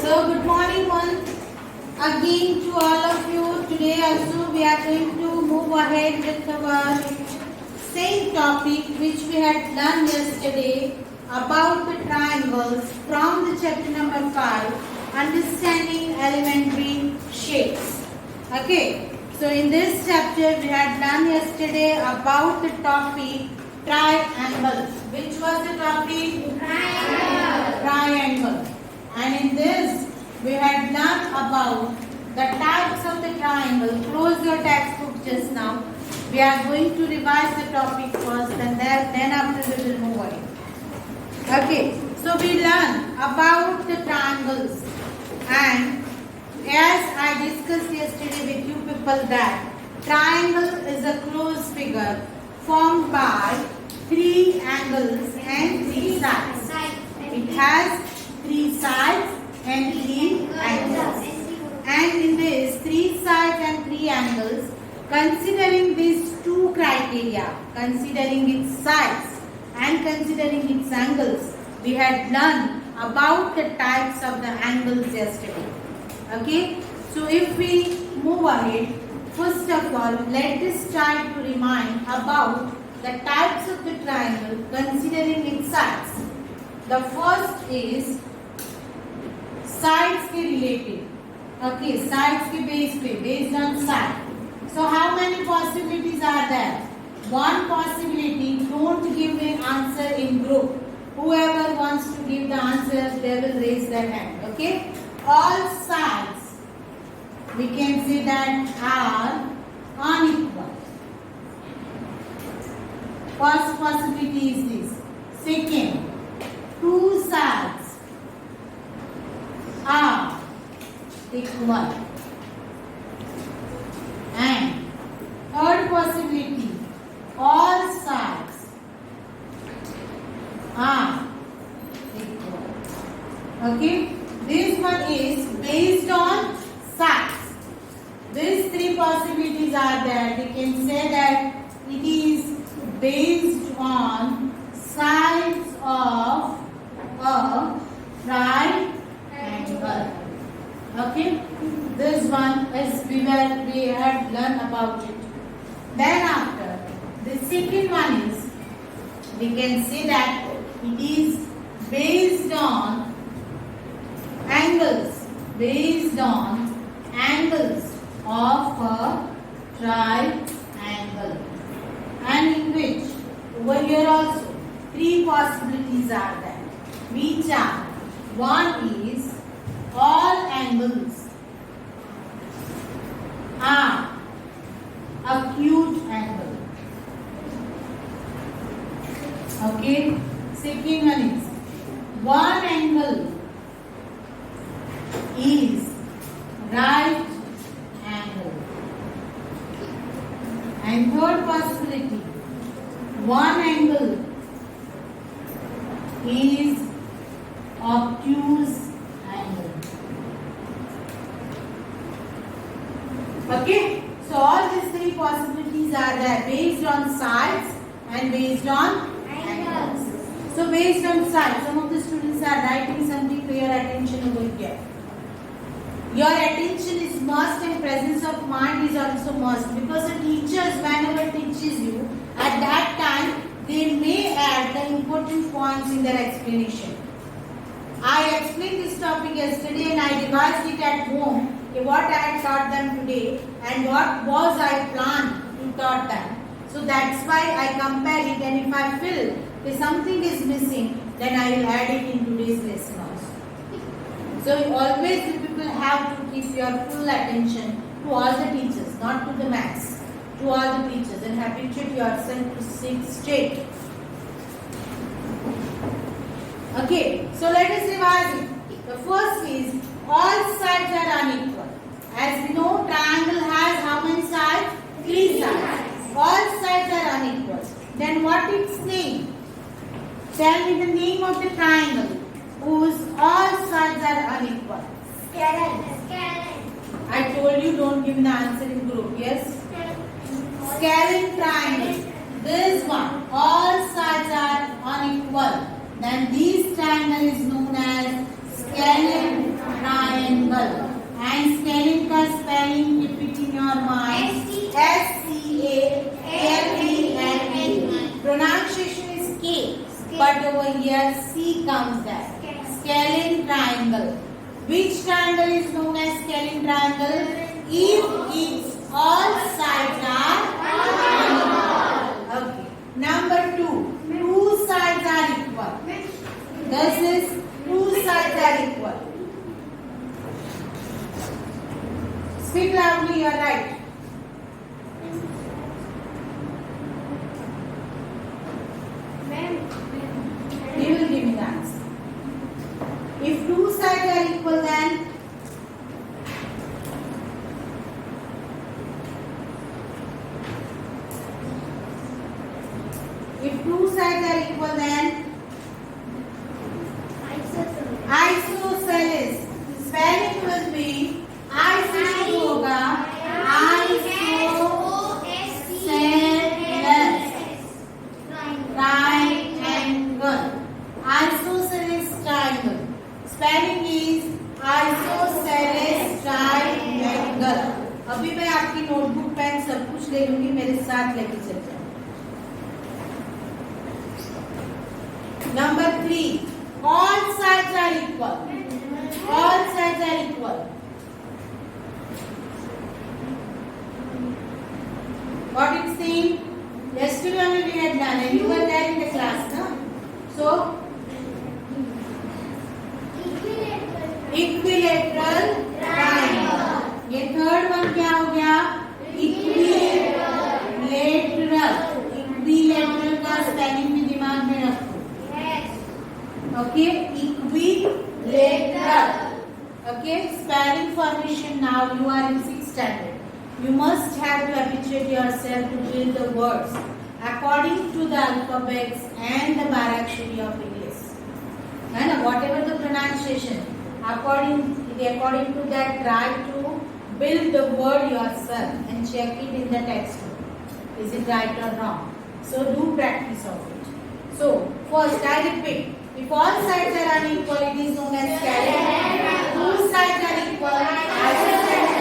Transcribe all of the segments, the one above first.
So good morning once again to all of you. Today also we are going to move ahead with our same topic which we had learned yesterday about the triangles from the chapter number 5, understanding elementary shapes. Okay. So in this chapter we had learned yesterday about the topic triangles. Which was the topic? Triangle. And in this we had learned about the types of the triangle. Close your textbook just now. We are going to revise the topic first and then after we will move on. Okay. So we learned about the triangles, and as I discussed yesterday with you people that triangle is a closed figure formed by 3 angles and 3 sides. It has 3 sides and 3 angles. And in this 3 sides and 3 angles, considering these 2 criteria, considering its sides and considering its angles, we had learned about the types of the angles yesterday. Okay, so if we move ahead, first of all, let us try to remind about the types of the triangle considering its sides. The first is sides ke related. Okay, sides ke based on side. So how many possibilities are there? One possibility, don't give an answer in group. Whoever wants to give the answer, they will raise their hand. Okay. All sides, we can say that are unequal. First possibility is this. Second, 2 sides are equal. And third possibility, all sides are equal. Okay. This one is based on sides. These 3 possibilities are there. We can say that it is based on sides of a triangle. Okay. This one is we had learned about it. Then after, the second one is, we can say that it is based on angles of a triangle, and in which over here also 3 possibilities are there, which are, one is all angles are acute angle. Okay. Second one is one angle is right angle. And third possibility, one angle is obtuse angle. Okay, so all these 3 possibilities are there based on sides and based on angles. So based on sides, some of the students are writing something for your attention over here. Your attention is must and presence of mind is also must, because the teachers whenever teaches you, at that time they may add the important points in their explanation. I explained this topic yesterday and I revised it at home, what I had taught them today and what was I planned to taught them. So that's why I compare it, and if I feel if something is missing, then I will add it in today's lesson also. So always you people have to keep your full attention to all the teachers, not to the maths, to all the teachers, and habituate yourself to sit straight. Okay, so let us revise it. The first is all sides are unequal. As we know, triangle has how many sides? 3 sides. All sides are unequal. Then what its name? Tell me the name of the triangle whose all sides are unequal. I told you don't give the answer in group. Yes? Scalene triangle. This one, all sides are unequal. Then this triangle is known as scalene triangle. over here, C comes there. Scalene triangle. Which triangle is known as scalene triangle? If its all sides are equal. Okay. Number 2. Two sides are equal. This is two sides are equal. Speak loudly, you are right. You will give me the answer. If two sides are equal, then isosceles. Spelling will be isosceles होगा triangle. Isosceles triangle. Spelling is isosceles triangle. अभी मैं आपकी notebook pen सब कुछ ले लूंगी, मेरे साथ लेके चल जाओ. Number 3. All sides are equal. All sides are equal. What it saying? Yesterday only we had done and you were there in the class, no? So, equilateral triangle. ये थर्ड वन क्या हो गया? Equilateral. Equilateral का spelling भी दिमाग में रखो. Okay, equilateral. Okay, spelling formation. Now you are in 6th standard. You must have to habituate yourself to build the words according to the alphabets and the barakshari of English. And whatever the pronunciation, according to that, try to build the word yourself and check it in the textbook. Is it right or wrong? So do practice of it. So first I repeat. If all sides are unequal, it is known as scalene. Two sides are equal, isosceles.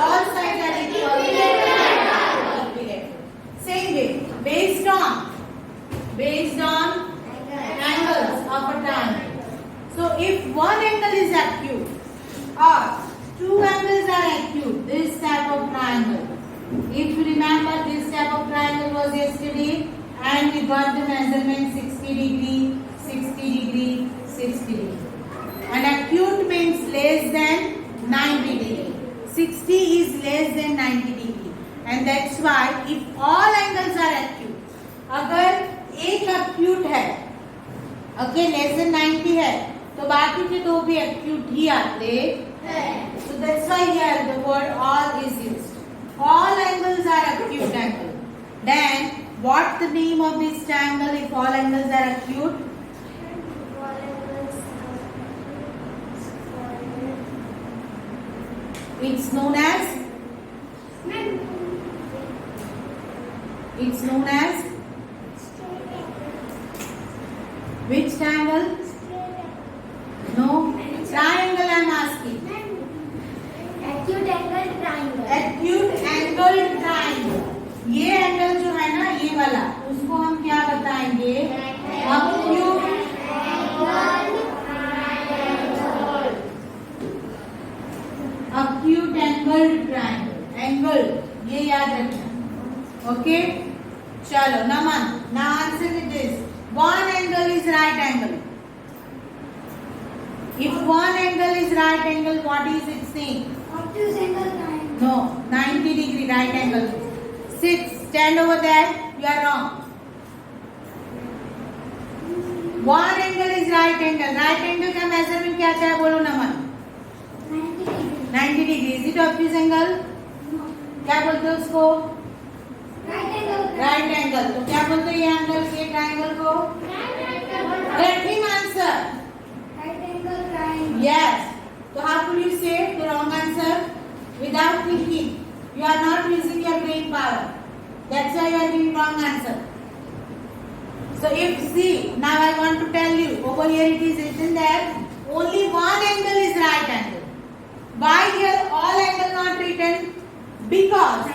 All sides are equal, equilateral. Same way, based on angles of a triangle. So if one angle is acute or two angles are acute, this type of triangle. If you remember, this type of triangle was yesterday, and we got the measurement 60 degree. 60 degree, 60 degree. And acute means less than 90 degree. 60 is less than 90 degree. And that's why if all angles are acute, अगर एक acute है, okay, less than 90 है, तो बाकी के दो भी acute ही आते हैं. So that's why here the word all is used. All angles are acute angle. Then what the name of this triangle if all angles are acute? It's known as which triangle? No, triangle I am asking. Acute angle triangle. Acute angle triangle. ये angle जो है ना, ये वाला, उसको हम क्या बताएंगे? Acute acute angle triangle. Angle, ये याद रखना. Okay? चलो, Naman. Now answer with this. One angle is right angle. If one angle is right angle, what is it saying? Obtuse angle triangle. No, 90 degree right angle. Sit, stand over there. You are wrong. One angle is right angle. Right angle का measurement क्या है बोलो नमन? 90 degree. 90 degree. Is it obtuse angle? No. क्या बोलते हो उसको? Right angle. Right angle. तो क्या बोलते हो ये angle के triangle को? Let him answer. Right angle triangle. Yes. So how could you say the wrong answer? Without thinking. You are not using your brain power. That's why you are giving wrong answer. So if see, now I want to tell you, over here it is written that only one angle is right angle. Why here all angle not written? Because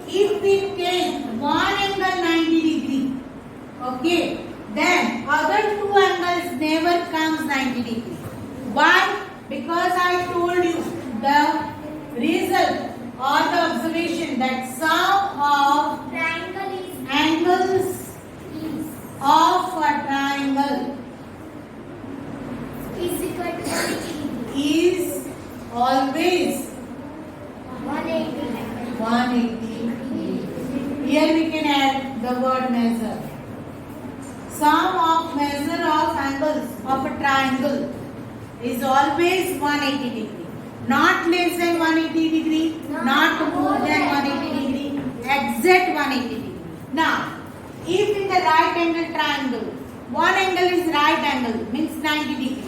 if we take one angle 90 degree, okay, then other two angles never comes 90 degree. Why? Because I told you the result or the observation that sum of Triangle is angles of a triangle equal to 180 is always 180. 180. Here we can add the word measure. Sum of measure of angles of a triangle is always 180 degree. Not less than 180 degree, not more than 180 degree, exact 180 degree. Now, if in the right angle triangle, one angle is right angle, means 90 degree.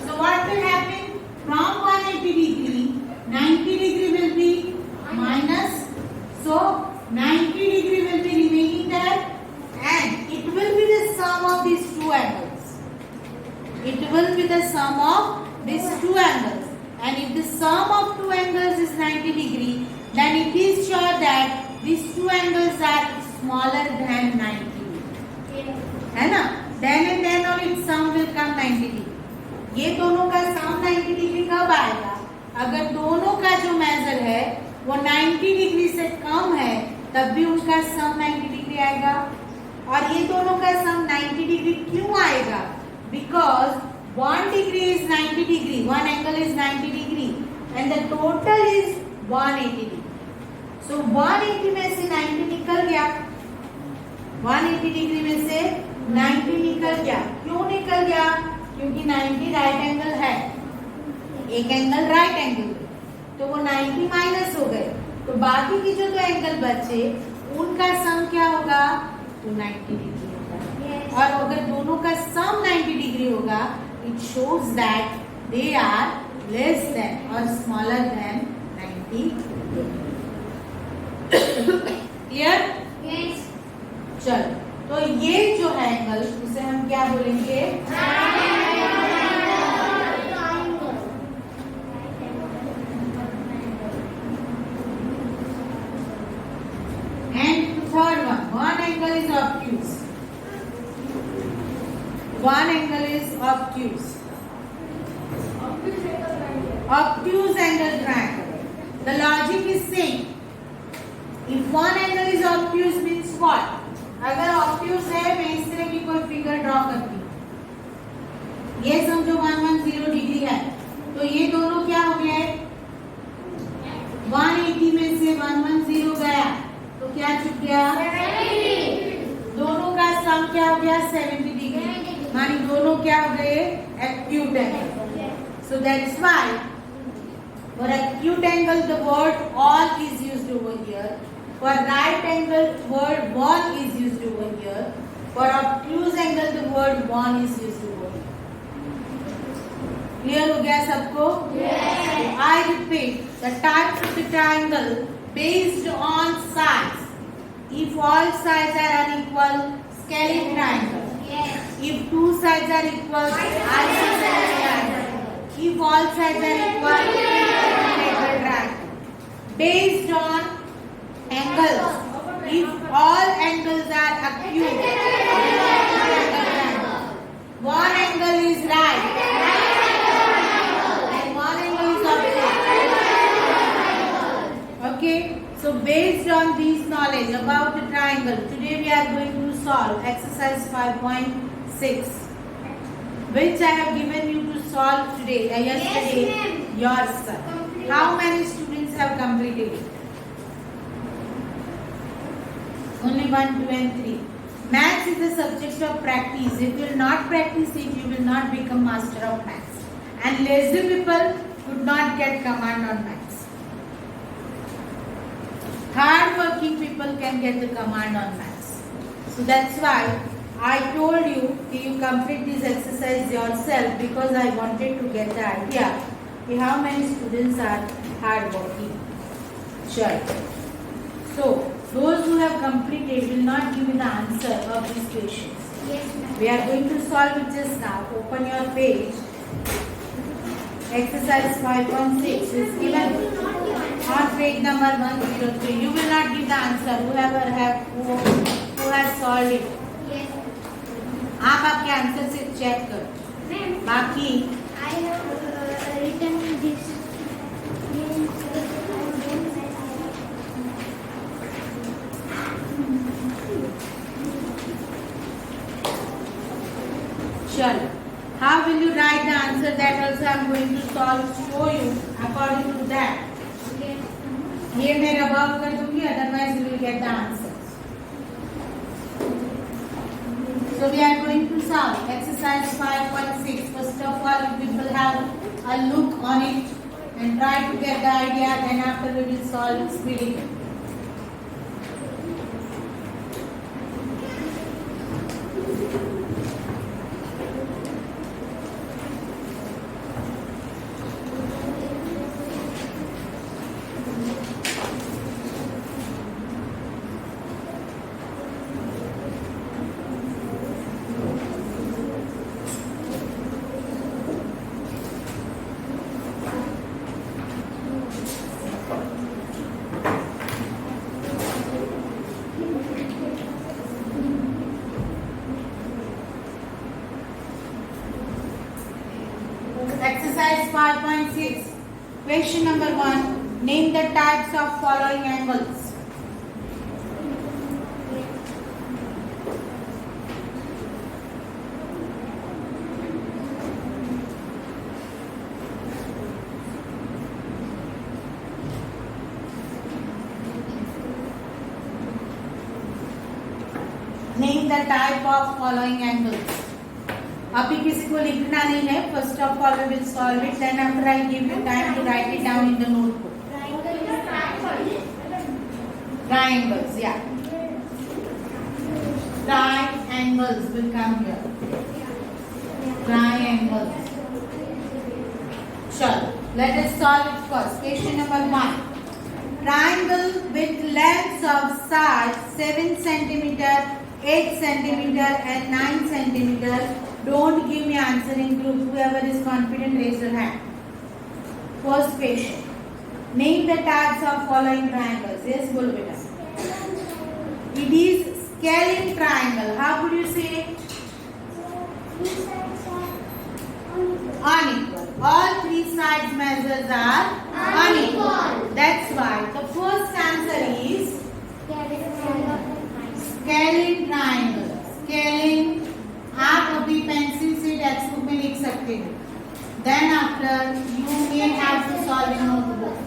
So what will happen? From 180 degree, 90 degree will be minus. So 90 degree will be remaining there, and it will be the sum of these two angles. It will be the sum of these two angles. And if the sum of two angles is 90 degree, then it is sure that these two angles are smaller than 90 degree. है ना? Then and then only its sum will come 90 degree. ये दोनों का सम 90 degree कब आएगा? अगर दोनों का जो मेजर है वो 90 डिग्री से कम है, तब भी उनका सम 90 डिग्री आएगा. और ये दोनों का सम 90 डिग्री क्यों आएगा? Because 1 degree is 90 degree, one angle is 90 degree, and the total is 180 degree. So 180 में से 90 निकल गया. 180 डिग्री में से 90 निकल गया. क्यों निकल गया? क्योंकि 90 राइट एंगल है, एक एंगल राइट एंगल, तो वो 90 माइनस हो गए. तो बाकी की जो दो एंगल बचे उनका सम क्या होगा? तो 90 डिग्री होगा. और अगर दोनों का सम 90 डिग्री होगा, it shows that they are less than or smaller than 90 degree. Clear? Yes. चलो, तो ये जो है एंगल उसे हम क्या बोलेंगे? And third one angle is obtuse. One angle is obtuse. Obtuse angle triangle. The logic is same. If one angle is obtuse means what? अगर obtuse है, मैं इस तरह की कोई फिगर ड्रॉ करती हूँ. ये समझो 110 डिग्री है, तो ये दोनों क्या हो गए? 180 में से 110 गया, तो क्या चुक गया? 70. दोनों का सम क्या हो गया? 70 डिग्री. मानी दोनों क्या हो गए? Acute angle. So that's why for acute angle the word all is used over here. For right angle word one is used over here. For obtuse angle the word one is used over here. Clear हो गया सबको? Yes. I repeat the types of the triangle based on sides. If all sides are unequal, scalene triangle. Yes. If two sides are equal, isosceles triangle. If all sides are equal, rectangle triangle. Based on angles. If all angles are acute, one angle is right and one angle is obtuse. Okay. So based on this knowledge about the triangle, today we are going to solve exercise 5.6, which I have given you to solve today, yesterday, Yes, yourself. How many students have completed it? Only 1, 2 and 3. Maths is a subject of practice. If you will not practice it, you will not become master of maths. And lazy people could not get command on maths. Hard working people can get the command on maths. So that's why I told you that you complete this exercise yourself, because I wanted to get the idea how many students are hard working. Sure. So those who have completed will not give me the answer of these questions. Yes, ma'am. We are going to solve it just now. Open your page. Exercise 5.6 is given on page number 103. You will not give the answer. Who has solved it? Yes. आप आपके answer से check करो. Ma'am, बाकी I have written this. चलो. How will you write the answer? That also I am going to show you according to that. Okay. Here मैं rub कर दूंगी, otherwise you will get the answers. So we are going to solve exercise 5.6. First of all, we will have a look on it and try to get the idea. Then after we will solve speedily. Exercise 5.6. Question number 1. Name the types of following angles. Name the type of following angles. अभी किसी को लिखना नहीं है. First of all we will solve it. Then after I give you time to write it down in the notebook. Triangles, yeah. Triangles will come here. Triangles. Sure. Let us solve it first. Question number 1. Triangle with lengths of sides 7 centimeter, 8 centimeter and 9 centimeter. Don't give me answer in group. Whoever is confident, raise your hand. First question. Name the types of following triangles. Yes, bolo beta. It is scalene triangle. How could you say it? Unequal. All three sides measures are unequal. That's why the first answer is scalene triangle. Scalene. आप अभी pencil से text book में लिख सकते हो. Then after you may have to solve in notebook.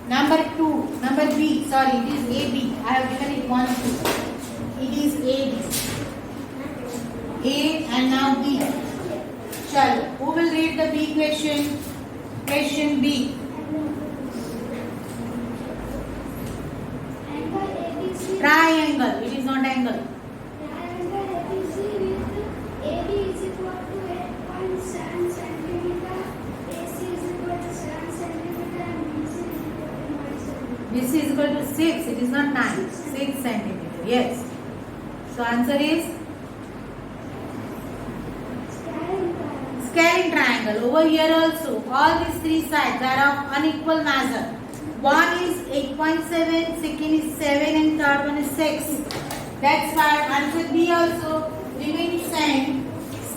Number 2, number B. Sorry, it is AB. I have given it 1, 2. It is AB. A and now B. Chalo. Who will read the B question? Question B. Triangle. It is not angle. This is equal to 6. It is not 9. 6 centimeter. Yes. So answer is scalene triangle. Over here also, all these three sides are of unequal measure. One is 8.7, second is 7, and third one is 6. That's why answer B also remains same.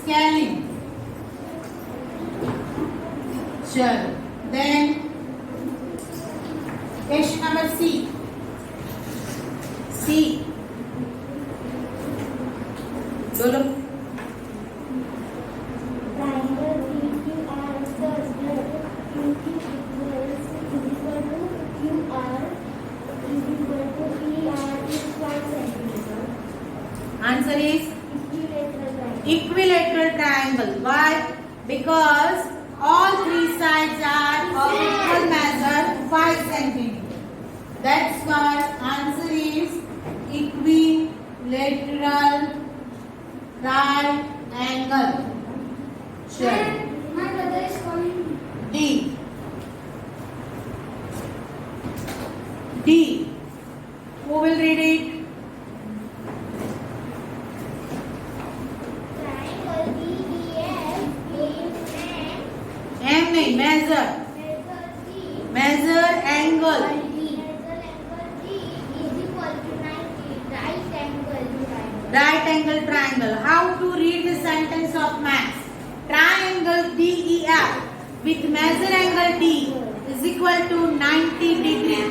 Scalene. Sure. Then question number C. C. Dolo. Triangle PQR is thus that QQ equals equal to QR is equal to PR is 5 centimeter. Answer is Equilateral triangle. equilateral triangle. Why? Because all three sides are of equal measure 5 centimeter. That's why answer is equilateral triangle. Sure. My brother is calling. D. D. Who will read it? Triangle DEF is M नहीं measure. Measure angle. Measure angle D is equal to 90 right angle triangle. Right angle triangle. How to read the sentence of maths? Triangle DEF with measure angle D is equal to 90 degree.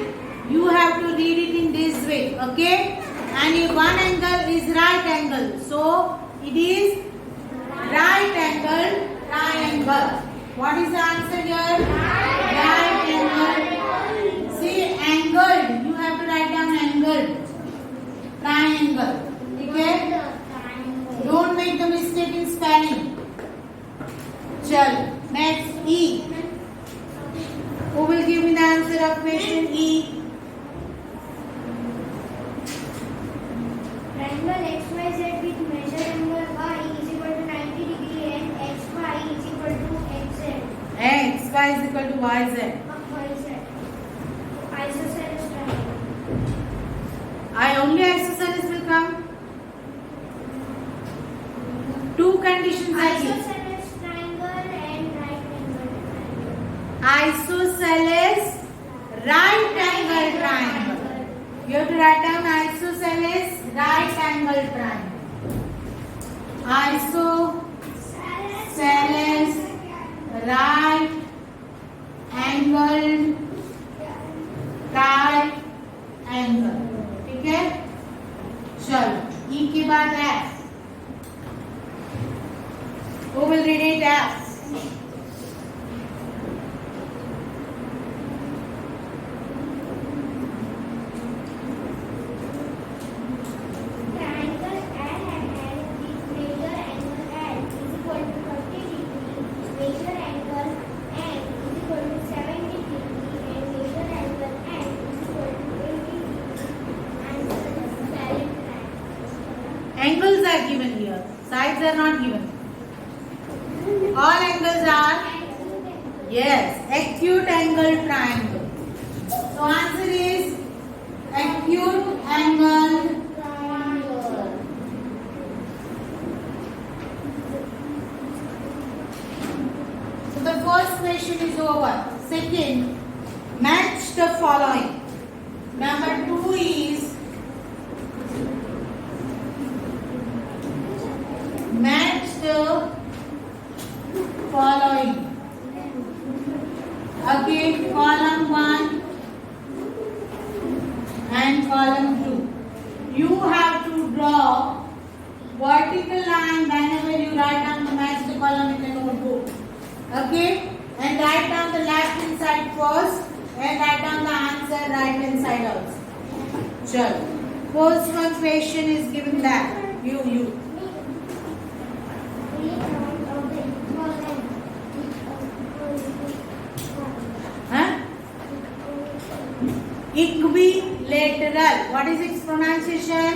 You have to read it in this way, okay? And if one angle is right angle, so it is right angle triangle. What is the answer here? Right angle. See, angled. You have to write down angled. Triangle. Okay? Don't make the mistake in spelling. Chal. Next, E. Who will give me the answer of question E? Triangle XYZ with measure angle Y is equal to 90 degree and XY is equal to XZ. X, Y is equal to YZ. YZ. Isosceles triangle. Only isosceles will come. Two conditions are given. Isosceles triangle and right angle triangle. Isosceles right angle triangle. You have to write down isosceles right angle triangle. Isosceles right angled triangle. ठीक है? चलो E के बाद F. Who will read it F? Triangle LNL with measure angle L is equal to 30 degree, measure angle N is equal to 70 degree, and measure angle N is equal to 80 degree. Answer is silent triangle. Angles are given here. Sides are not given. All angles are yes, acute angle triangle. So answer is acute angle. So the first question is over. Second, match the following. Number 2 is match the following. Again, column 1 and column 2. You have to draw vertical line whenever you write down the match the column in the notebook. Okay? And write down the left hand side first and write down the answer right hand side also. Chalo. First one question is given that. You. Huh? Equilateral. What is its pronunciation?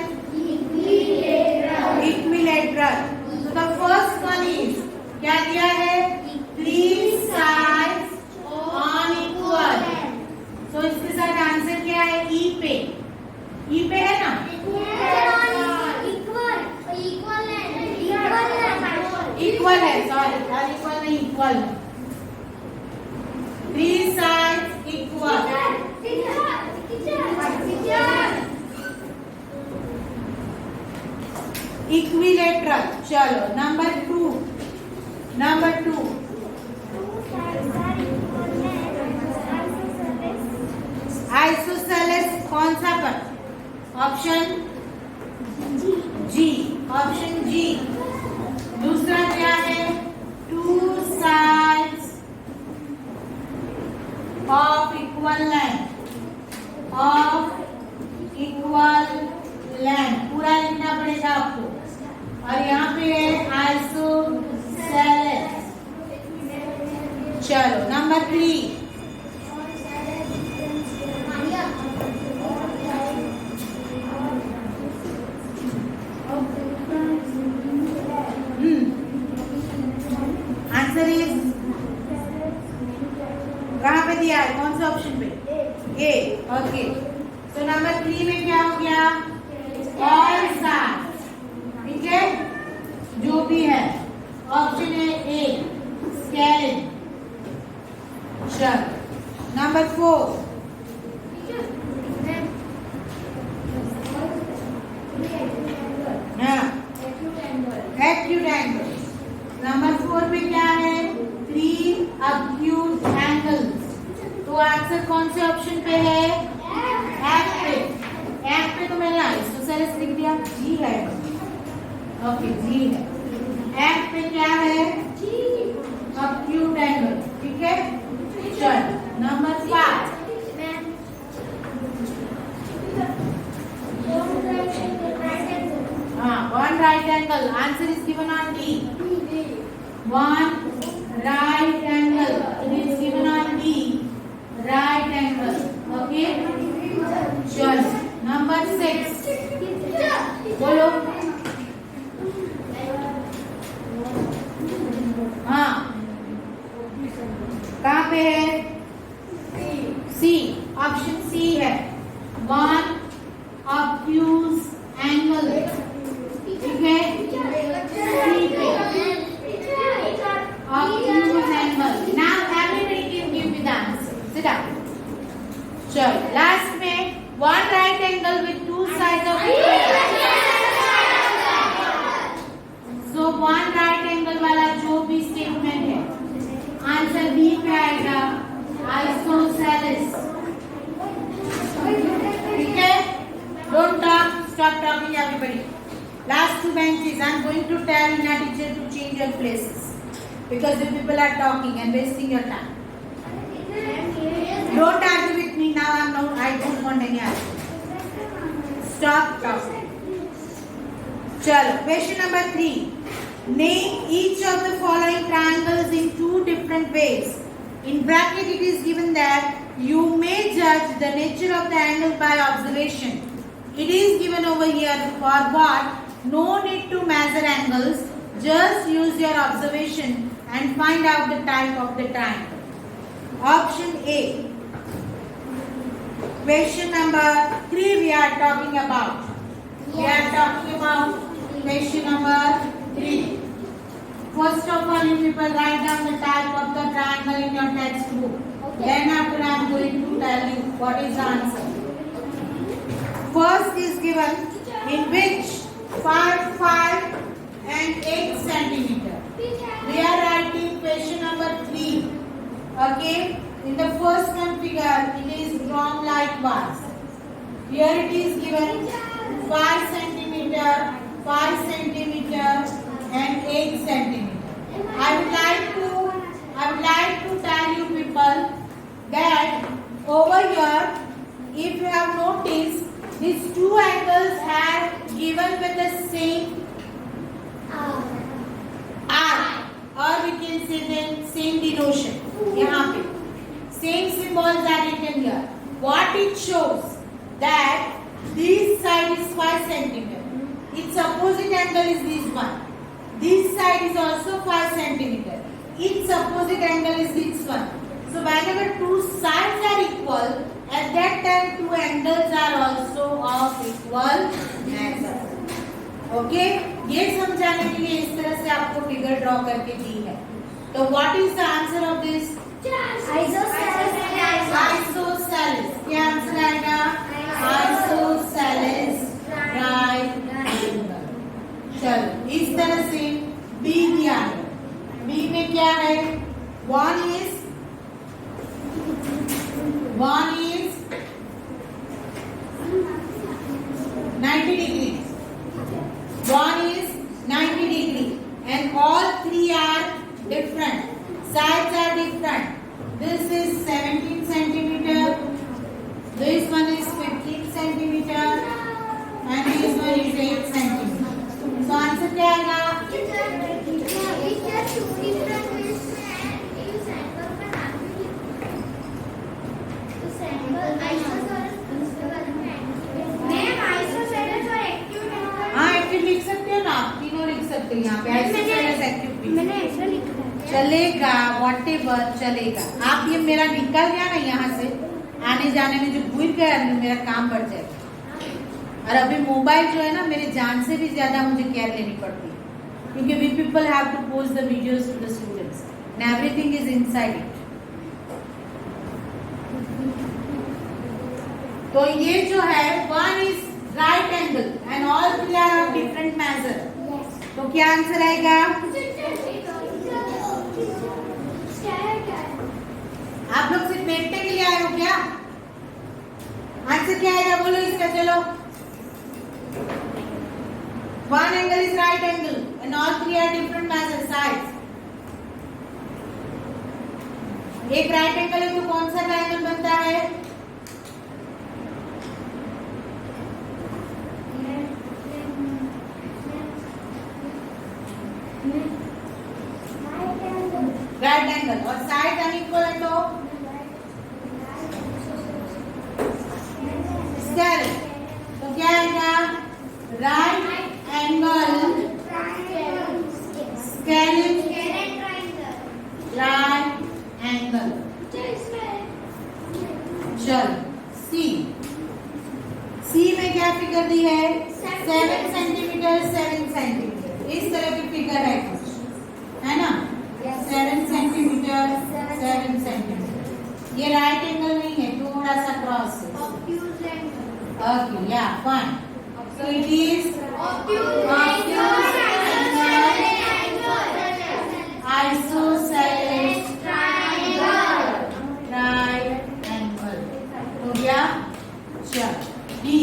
Equilateral. So the first one is क्या दिया है? 3 sides unequal. So इसके साथ answer क्या है? E पे. E पे है ना? Equal है. Sorry, unequal नहीं equal है. 3 sides equal. Equilateral. चलो number 2. Isosceles कौन सा पर? ऑप्शन जी. ऑप्शन जी. दूसरा क्या है? 2 sides of equal length. पूरा लिखना पड़ेगा आपको. और यहाँ पे है आइसोसेलेस. चलो नंबर 3. आंसर इज कहाँ पे दिया है? कौन सा ऑप्शन पे? ए. ओके. तो नंबर 3 में क्या हो गया? All sides. ठीक है, जो भी है. ऑप्शन है ए स्केलिंग. चल नंबर 4. हाँ एक्यूट एंगल। नंबर 4 पे क्या है? 3 अक्यूट एंगल्स। तो आंसर कौन से ऑप्शन पे है? एफ पे। एफ पे तो मैंने आइसोसेलेस लिख दिया, जी है। ओके, जी है। एफ पे क्या है? Acute angle. ठीक है, चल number 5। One right angle. Answer is given on D. One right angle. It is given on D. Right angle. Okay. Sure. Number 6. बोलो। हाँ, कहाँ पे है? सी, ऑप्शन सी है। One obtuse angle। ठीक है, obtuse angle. Now everybody can give me the answer. Sit down. चल, last में one right angle with two sides of equal. So one right angle वाला जो भी स्टेटमेंट है, आंसर बी पे आएगा, आइसोसेलेस। ठीक है, don't talk, stop talking everybody. Last 2 benches, I am going to tell Neha teacher to change your places because you people are talking and wasting your time. Don't argue with me now. I don't want any argument. Stop talking. Chalo, question number 3. Name each of the following triangles in 2 different ways. In bracket, it is given that you may judge the nature of the angle by observation. It is given over here for what? No need to measure angles. Just use your observation and find out the type of the triangle. Option A. Question number 3 we are talking about. We are talking about question number 3. First of all, you people write down the type of the triangle in your textbook. Okay. Then after I am going to tell you what is the answer. First is given in which 5 and 8 centimeter. We are writing question number 3. Okay. In the first one figure, it is drawn likewise. Here it is given 5 centimeter, 5 centimeter, and 8 centimeter. I would like to tell you people that over here, if you have noticed, these 2 angles are given with the same R, or we can say the same denotation. यहाँ पे same symbols are written here. What it shows that this side is 5 centimeter. Its opposite angle is this one. This side is also 5 centimeter. Its opposite angle is this one. So whenever 2 sides are equal, at that time 2 angles are also of equal angle. Okay? ये समझाने के लिए इस तरह से आपको figure draw करके दी है. तो what is the answer of this? Isosceles. क्या आंसर आएगा? Isosceles triangle. चलो, इस तरह से B दिया है. B में क्या है? One is 90 degrees. One is 90 degree, and all 3 are different. Sides are different. This is 17 centimeter. This one is 15 centimeter, and this one is 8 centimeter. So answer क्या आएगा? लिख सकते हो ना, आप तीनों लिख सकते हो यहाँ पे. आइसोसेलेस एक्यूट मैंने ऐसा लिखा है. चलेगा, व्हाटएवर चलेगा. आप ये मेरा निकल गया ना यहाँ से, आने जाने में जो भूल गया मेरा काम बढ़ जाएगा. और अभी मोबाइल जो है ना, मेरे जान से भी ज्यादा मुझे केयर लेनी पड़ती है, क्योंकि we people have to post the videos to the students and everything is inside it. तो ये जो है one is right angle and all three are of different measure. Yes. तो क्या आंसर आएगा? आप लोग सिर्फ बैठने के लिए आए हो क्या? आंसर क्या आएगा बोलो इसका? चलो, one angle is right angle and all three are different sides. एक राइट एंगल है तो कौन सा ट्रायंगल बनता है? Right angle. और साइड अनइक्वल है तो स्क्वायर। तो क्या आएगा? Right angle square right angle. चल सी, सी में क्या फिगर दी है? 7 सेंटीमीटर 7 सेंटीमीटर, इस तरह की फिगर है कुछ, है ना? 7 सेंटीमीटर 7 सेंटीमीटर। ये राइट एंगल नहीं है, थोड़ा सा क्रॉस है। ओके, या fine. So it is isosceles triangle हो गया। चल डी,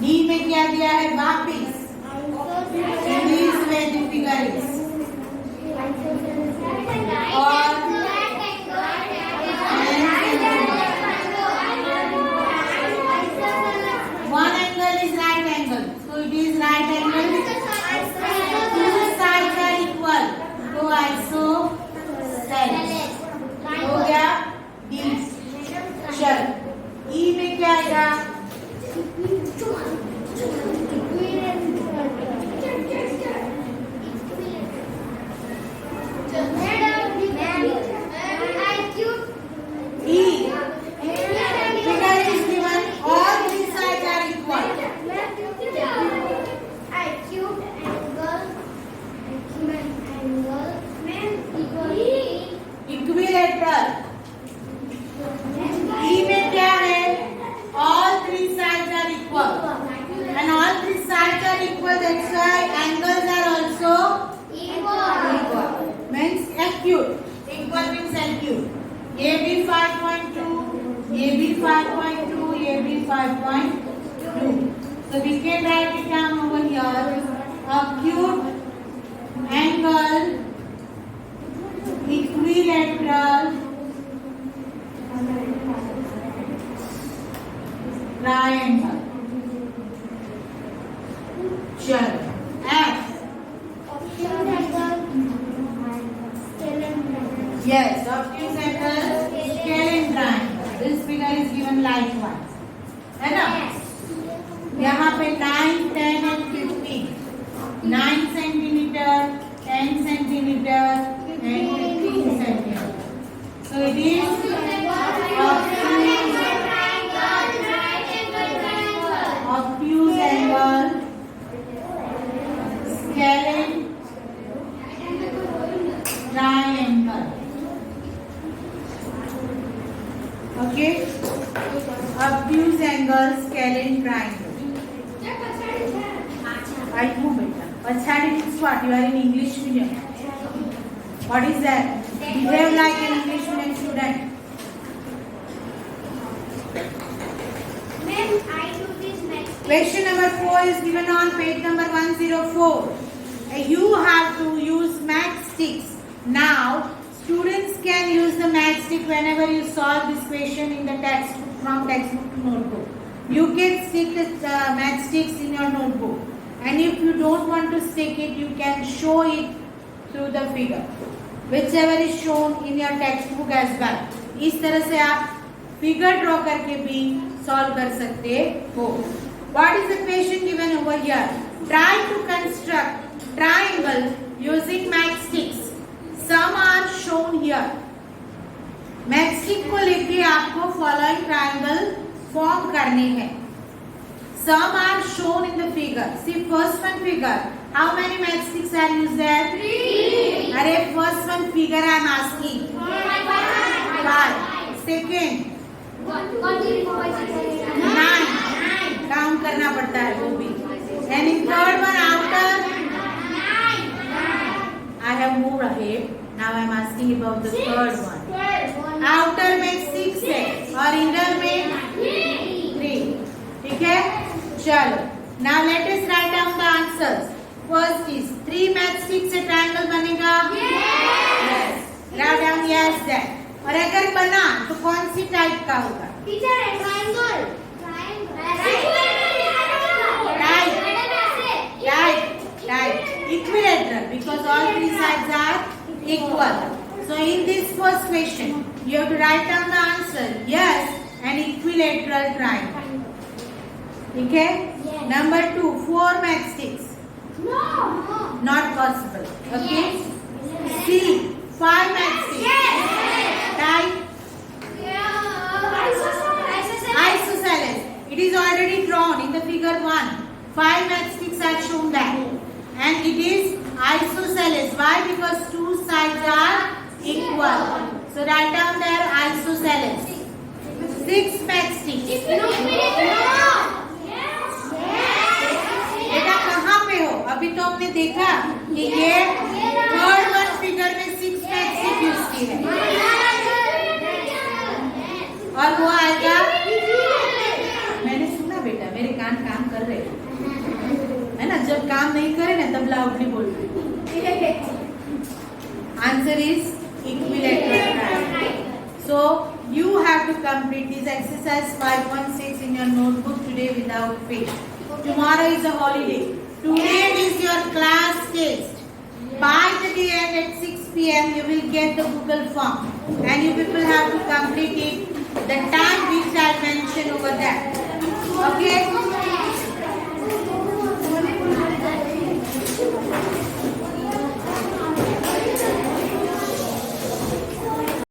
डी में क्या दिया है? वापिस where the figure is और one angle is right angle, so it is right angle. Two sides are equal, तो isosceles हो गया D। चल E में क्या आएगा? That's why angles are also equal. Means acute. Equal means acute. AB 5.2, AB 5.2, AB 5.2. So we can write it down over here. Acute angle equilateral triangle. Chalo. F. Yes, obtuse angle scalene triangle. This figure is given likewise. है ना? यहाँ पे 9, 10 and 15. 9 centimeter, 10 centimeter and 15 centimeter. So it is obtuse angle scalene triangle. Okay, obtuse angle scalene triangle. Right move beta. Pachadi means what? You are in English medium. What is that? Behave like an English medium student. Ma'am, I do this next. Question number 4 is given on page number 104. You have to use matchsticks. Now, students can use the matchstick whenever you solve this question in the textbook, from textbook to notebook. You can stick the matchsticks in your notebook. And if you don't want to stick it, you can show it through the figure, whichever is shown in your textbook as well. इस तरह से आप figure draw करके भी solve कर सकते हो. What is the question given over here? Try to construct triangle using matchsticks. Some are shown here. Matchstick को लेके आपको following triangle form करने हैं. Some are shown in the figure. See first one figure. How many matchsticks are used there? 3. अरे first one figure I am asking. 5. Second. 9. Count करना पड़ता है वो भी. And in third one, outer, I have moved ahead. Now I am asking about the third one. Outer में 6 है और inner में 3. ठीक है? चलो. Now let us write down the answers. First is 3 matchsticks से triangle बनेगा? Yes. Write down yes that. और अगर बना तो कौन सी टाइप का होगा? Teacher triangle Right. Equilateral because all three sides are equal. So in this first question, you have to write down the answer. Yes, an equilateral triangle. Okay? Yes. Number 2, 4 matchsticks. No. Not possible. Okay? Yes. C, 5 matchsticks. Yes. Type isosceles. It is already drawn in the figure 1. 5 matchsticks are shown there. And it is isosceles. Why? Because two sides are equal. So write down there isosceles. 6 matchsticks. बेटा कहाँ पे हो? अभी तो हमने देखा कि ये थर्ड वन फिगर में 6 मैक्सिक यूज की है और वो आएगा. मैंने सुना बेटा, मेरे कान काम कर रहे है ना. जब काम नहीं करे ना तब लाउडली बोल रहे. Answer is equilateral triangle. So you have to complete this exercise 516 in your notebook today without fail. Tomorrow is a holiday. Today is your class test. By the day end at 6 p.m. you will get the Google form and you people have to complete it